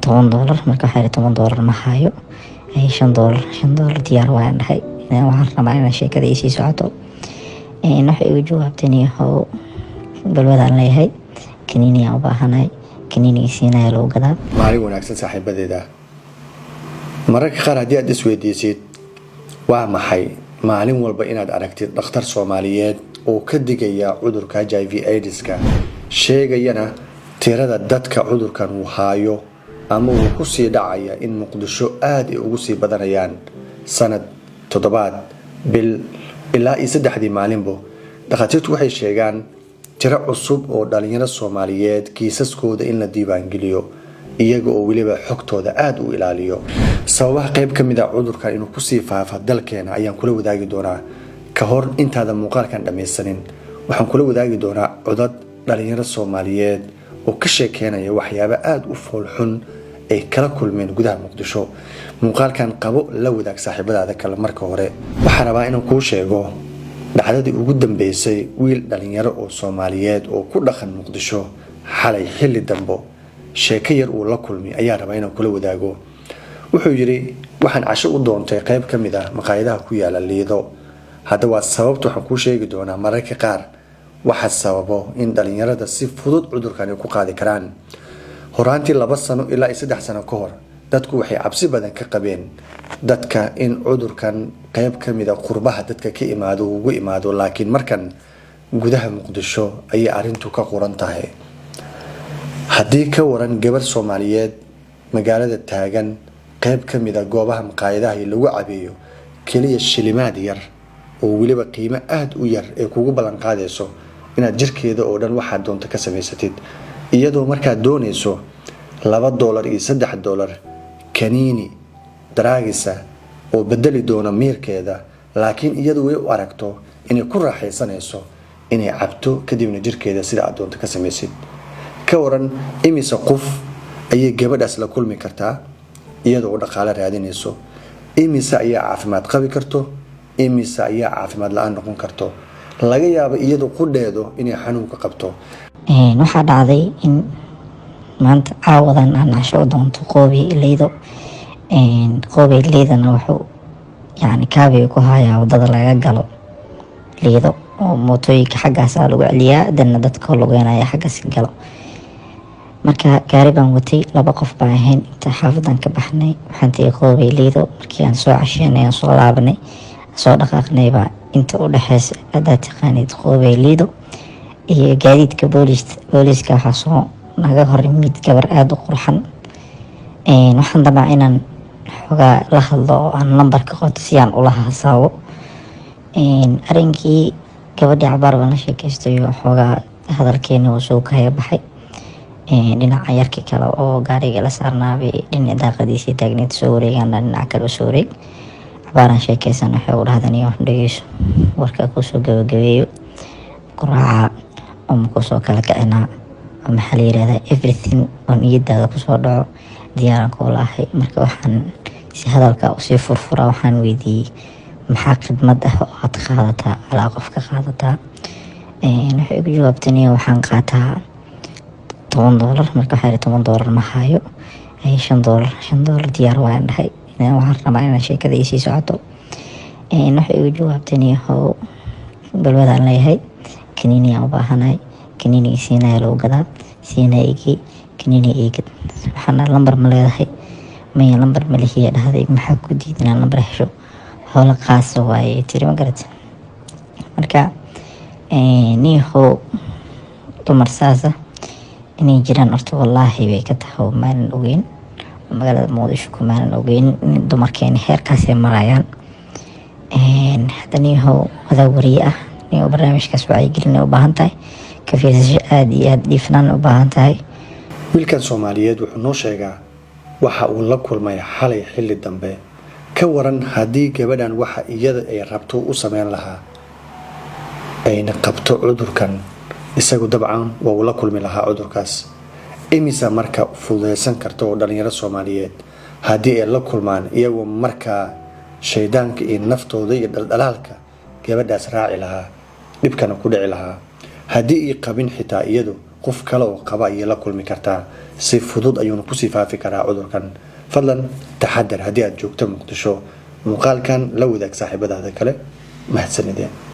$10 marka waxaa $10 ma hayo $5 diyaar waan dhahay waxaan rabaa inaan sheekada ii sii socoto waxay igu jawaabteen yahow balwadaan leeyahay kaniiniyaa u baahanahay kaniinigii siinaya lagu gadaa. maalin wanaagsan saaxiibadeeda. mararka qaar haddii aad isweydiisid waa maxay maalin walba inaad aragtid dhakhtar Soomaaliyeed oo ka digaya cudurka HIV/AIDS-ka sheegayana tirada dadka cudurkan uu haayo ama uu ku sii dhacaya in Muqdisho aad ugu sii badanayaan sanad toddobaad bil ilaa 3 maalinbo. dhakhaatiirtu waxay sheegaan tiro cusub oo dhalinyaro Soomaaliyeed kiisaskooda in la diiwaan geliyo iyaga oo waliba xogtooda aad u ilaaliyo. sababaha qayb ka mid ah cudurkan inuu ku sii faafo dalkeena ayaan kula wadaagi doonaa. ka hor intaada muuqaalkan dhameysanin waxaan kula wadaagi doonaa codad dhalinyaro Soomaaliyeed oo ka sheekeynaya waxyaabo aad u fool xun ay kala kulmeen gudaha Muqdisho. muuqaalkan qabo la wadaag saaxiibadaada kale. marka hore waxaan rabaa inaan kuu sheego dhacdadii ugu dambeysay wiil dhalinyaro oo Soomaaliyeed oo ku dhaqan Muqdisho xalay xilli dambo sheeko yar uu la kulmay ayaa rabaa inaan kula wadaago. wuxuu yiri waxaan casho u doontay qayb ka mid ah maqaayadaha ku yaala Liido. hadda waa sababta waxaan kuu sheegi doonaa mararka qaar waxa sababo in dhalinyarada si fudud cudurkan ku qaadi karaan. horaantii 2 sano ilaa 3 sano ka hor dadku waxay cabsi badan ka qabeen dadka in cudurkan qayb ka mid ah qurbaha dadka ka ugu imaado laakiin markan gudaha Muqdisho ayay arintu ka qoran tahay. haddii ka waran gabar Soomaaliyeed magaalada taagan qayb ka mid ah goobaha maqaayadaha lagu cabeeyo kaliya shilimaad yar oo waliba qiimo aad u yar ee kugu balan qaadayso inaad jirkeeda oo dhan waxa doonto ka samaysatid iyadoo markaa doonayso $2 iyo $3 kaniini daraagisa oo bedeli doona miirkeeda laakiin iyadu way u aragto inay ku raaxaysanayso inay cabto kadibna jirkeeda sida aad doonto ka samaysid. ka waran imisa qof ayay gabadhaas la kulmi kartaa iyadoo dhaqaale raadinayso, imisa ayaa caafimaad qabi karto, imisa ayaa caafimaad la'aan noqon karto, laga yaabo iyadoo qudheedo inay xanuunka qabto. waxaa dhacday in maanta caawadan aan casho doonto qoobi Liido. qoobi Liidana wuxuu kaabi ku hayaa wadada laga galo Liido oo mootooyinka xaggaas lagu celiyaa dadna dadka lugeynaya xaggaas galo. marka gaari baan watay 2 qof baan ahayn inta xaafadan ka baxnay waxaan tagay qoobi Liido. markii aan soo casheynay aan soo laabanay soo dhaqaaqnay baa inta u dhaxaysa adaa taqaanid qoobi Liido iyo gaadiidka booliska waxaa soo naga hor yimid gabar aad u qurxan. waxaan dabaa inaan xogaa la hadlo oo aan lambarka qoto si aan ula hasaabo. arrinkii gabadhii cabaar baan la sheekaystay oo xogaa hadalkeena uu soo kaya baxay. dhinaca yarkii kale oo gaariga la saarnaabay dhinaca daaqadiisii taagneed soo wareegaan dhinaca kale soo wareeg cabaaraan sheekaysan waxay u dhahdeen iyo dhageyso warka ku soo gabagabeeyo quraaca oo ku soo kala kacinaa maxaa la yiraahdaa everything on iyadaada ku soo dhaco diyaaran ku laahay. marka waxaan si hadalka u sii furfura waxaan weydiiyey maxaa khidmad ah oo aad qaadataa ala qof ka qaadataa. waxay ugu jawaabteen waxaan qaataa $10 marka waxaa $10 ma hayo $5 diyaar waan dhahay waxaan rabaa inaan sheekada ii sii socoto. waxay ugu jawaabteen yahow balwadaan leeyahay kaniiniyaa u baahanahay kaniinigii siinaya lagu gadaa siinayigii kaniini eegid waxaana lambar ma leedahay maya lambar ma lihiya dhahday maxaa ku diidinaa lambar hesho howla qaasa waaye tiri ma garat. marka niyahow dumar saasa inay jiraan horta wallaahi way ka tahay maalin ogeyn magaalada Muqdisho ku maalin ogeyn dumarkeena heerkaas ay marayaan. hadda niyahow wada wariye ah niyahow barnaamijkaas wacyigelin u baahan tahay ka fiirsasho aad iyo aad dhiifnaan u baahan tahay. wiilkan Soomaaliyeed wuxuu noo sheegaa waxa uu la kulmay xalay xilli dambe. ka waran haddii gabadhan waxa iyada ay rabto u sameyn lahaa ayna qabto cudurkan isagu dabcan waa uu la kulmi lahaa cudurkaas. imisa marka fududeysan karto oo dhalinyaro Soomaaliyeed haddii ay la kulmaan iyagoo markaa shaydaanka iyo naftooda iyo dhaldhalaalka gabadhaas raaci lahaa dhibkana ku dhici lahaa haddii ay qabin xitaa iyadu qof kale oo qaba ay la kulmi kartaa si fudud ayuuna ku sii faafi karaa cudurkan fadlan taxadar haddii aad joogto Muqdisho muuqaalkan la wadaag saaxiibadaada kale mahadsanideen